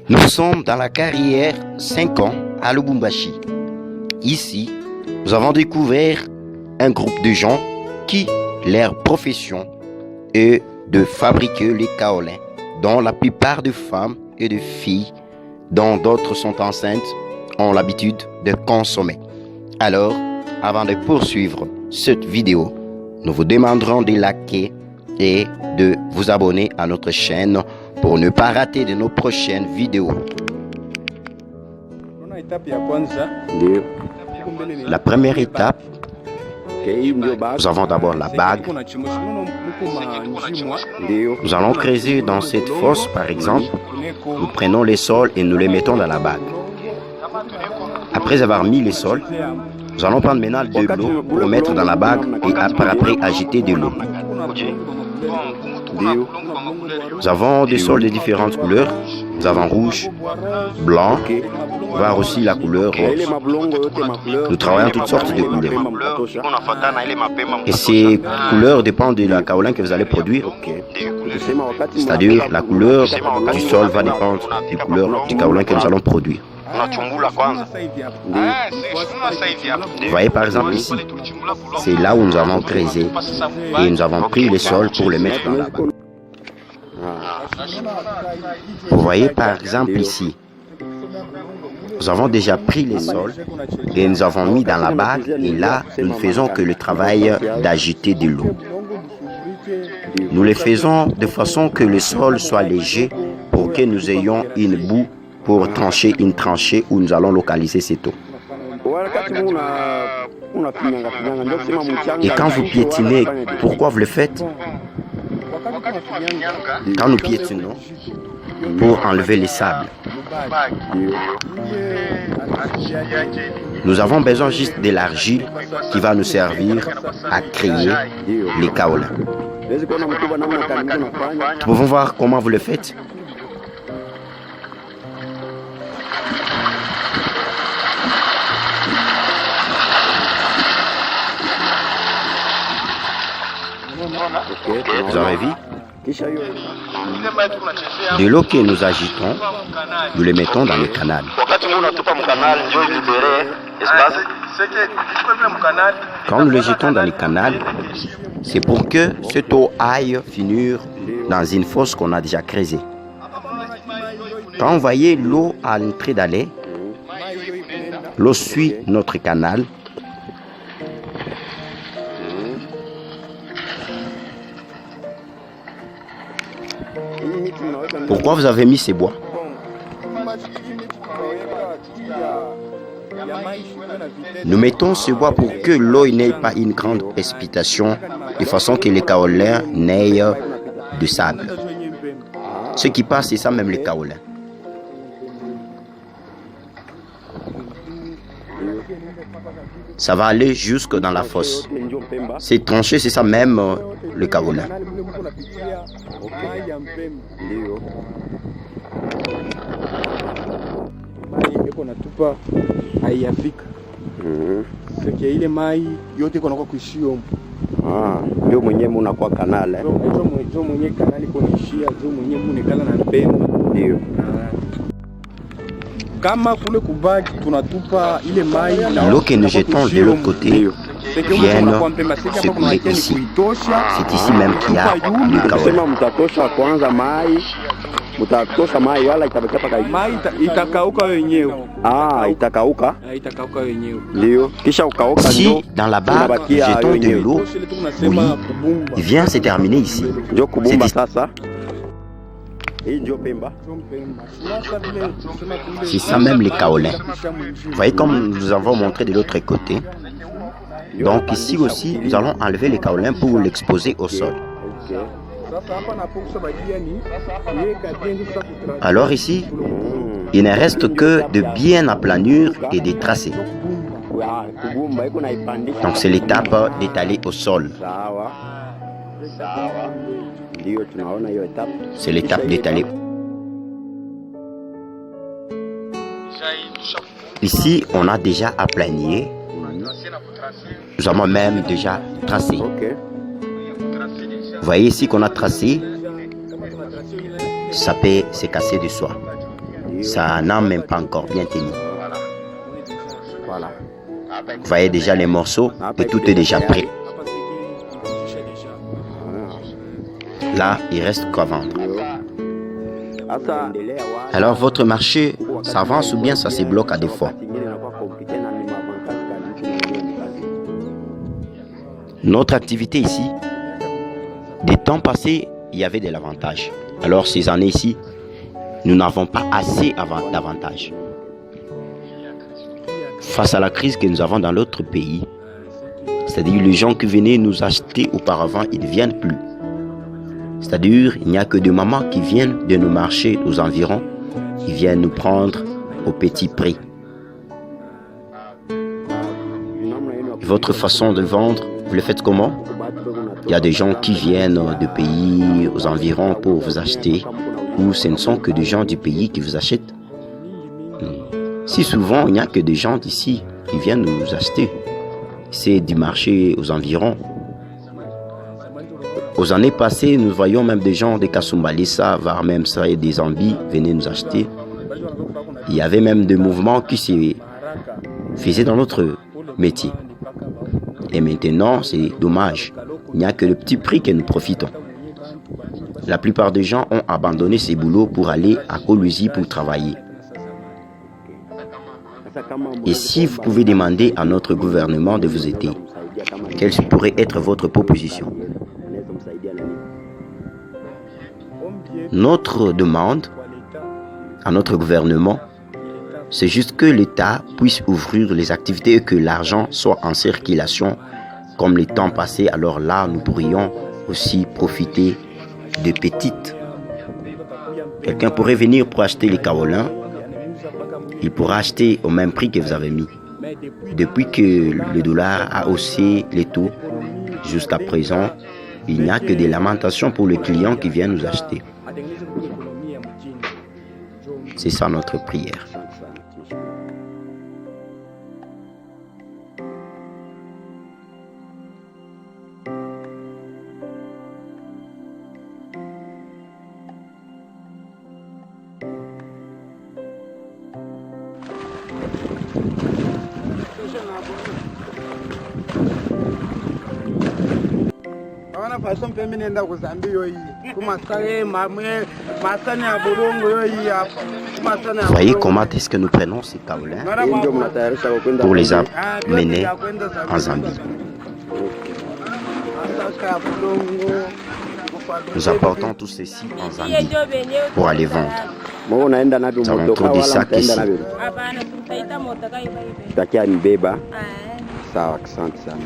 Nous sommes dans la carrière 5 ans à Lubumbashi. Ici, nous avons découvert un groupe de gens qui, leur profession est de fabriquer les kaolins, dont la plupart des femmes et de filles, dont d'autres sont enceintes, ont l'habitude de consommer. Alors, avant de poursuivre cette vidéo, nous vous demanderons de liker et de vous abonner à notre chaîne pour ne pas rater de nos prochaines vidéos. La première étape, nous avons d'abord la bague. Nous allons creuser dans cette fosse, par exemple. Nous prenons les sols et nous les mettons dans la bague. Après avoir mis les sols, nous allons prendre maintenant de l'eau pour mettre dans la bague et après agiter de l'eau. Nous avons des sols de différentes couleurs. Nous avons rouge, blanc, voire aussi la couleur rose. Nous travaillons toutes sortes de couleurs. Et ces couleurs dépendent de la kaolin que vous allez produire. C'est-à-dire la couleur du sol va dépendre de la couleur du kaolin que nous allons produire. Vous voyez par exemple ici, c'est là où nous avons creusé et nous avons pris les sols pour les mettre dans la bague. Vous voyez par exemple ici, nous avons déjà pris les sols et nous avons mis dans la bague et là nous ne faisons que le travail d'agiter de l'eau. Nous le faisons de façon que le sol soit léger pour que nous ayons une boue pour trancher une tranchée où nous allons localiser cette eau. Et quand vous piétinez, pourquoi vous le faites? Quand nous piétinons, pour enlever les sables. Nous avons besoin juste de l'argile qui va nous servir à créer les kaolins. Nous pouvons voir comment vous le faites. Vous avez vu? De l'eau que nous agitons, nous les mettons dans le canal. Quand nous les jetons dans le canal, c'est pour que cette eau aille finir dans une fosse qu'on a déjà creusée. Quand vous voyez l'eau à l'entrée d'aller, l'eau suit notre canal. Pourquoi vous avez mis ces bois? Nous mettons ce bois pour que l'eau n'ait pas une grande précipitation, de façon que les kaolins n'aient de sable. Ce qui passe, c'est ça même les kaolins. Ça va aller jusque dans la fosse. C'est tranché, c'est ça même le kaolin. Ndio mwenyewe munakuwa kanali. Ndio mwenyewe kanali konishia, ndio mwenyewe munekala na mpemba. Ndio. L'eau que nous jetons de l'autre côté vient se couler ici. C'est ici même qu'il y a le kaolin. Si dans la bague nous jetons de l'eau, oui, il vient se terminer ici. C'est ça même les kaolins. Vous voyez comme nous avons montré de l'autre côté. Donc ici aussi, nous allons enlever les kaolins pour l'exposer au sol. Alors ici, il ne reste que de bien aplanir et de tracer. Donc c'est l'étape d'étaler au sol. C'est l'étape d'étaler. Ici, on a déjà aplani. Nous avons même déjà tracé. Vous voyez ici qu'on a tracé, ça peut se casser du soi. ça n'a même pas encore bien tenu. Vous voyez déjà les morceaux et tout est déjà prêt. Là, il reste qu'à vendre. Alors, votre marché s'avance ou bien ça se bloque à des fois? Notre activité ici, des temps passés, il y avait de l'avantage. Alors, ces années-ci, nous n'avons pas assez d'avantages. Face à la crise que nous avons dans l'autre pays, c'est-à-dire les gens qui venaient nous acheter auparavant, ils ne viennent plus. C'est-à-dire, il n'y a que des mamans qui viennent de nos marchés aux environs, ils viennent nous prendre au petit prix. Votre façon de vendre, vous le faites comment? Il y a des gens qui viennent de pays aux environs pour vous acheter, ou ce ne sont que des gens du pays qui vous achètent. Si souvent, il n'y a que des gens d'ici qui viennent nous acheter. C'est du marché aux environs. Aux années passées, nous voyons même des gens de Kasumbalesa, voire même ça et des Zambie venaient nous acheter. Il y avait même des mouvements qui se faisaient dans notre métier. Et maintenant, c'est dommage. Il n'y a que le petit prix que nous profitons. La plupart des gens ont abandonné ces boulots pour aller à Kolwezi pour travailler. Et si vous pouvez demander à notre gouvernement de vous aider, quelle pourrait être votre proposition? Notre demande à notre gouvernement, c'est juste que l'État puisse ouvrir les activités et que l'argent soit en circulation comme les temps passés. Alors là, nous pourrions aussi profiter de petites. Quelqu'un pourrait venir pour acheter les kaolins. Il pourra acheter au même prix que vous avez mis. Depuis que le dollar a haussé les taux, jusqu'à présent, il n'y a que des lamentations pour les clients qui viennent nous acheter. C'est ça notre prière. Voyez comment est-ce que nous prenons ces kaolins pour les amener en Zambie. Nous apportons tout ceci en Zambie pour aller vendre. Nous avons trop de sacs ici. Asante sana.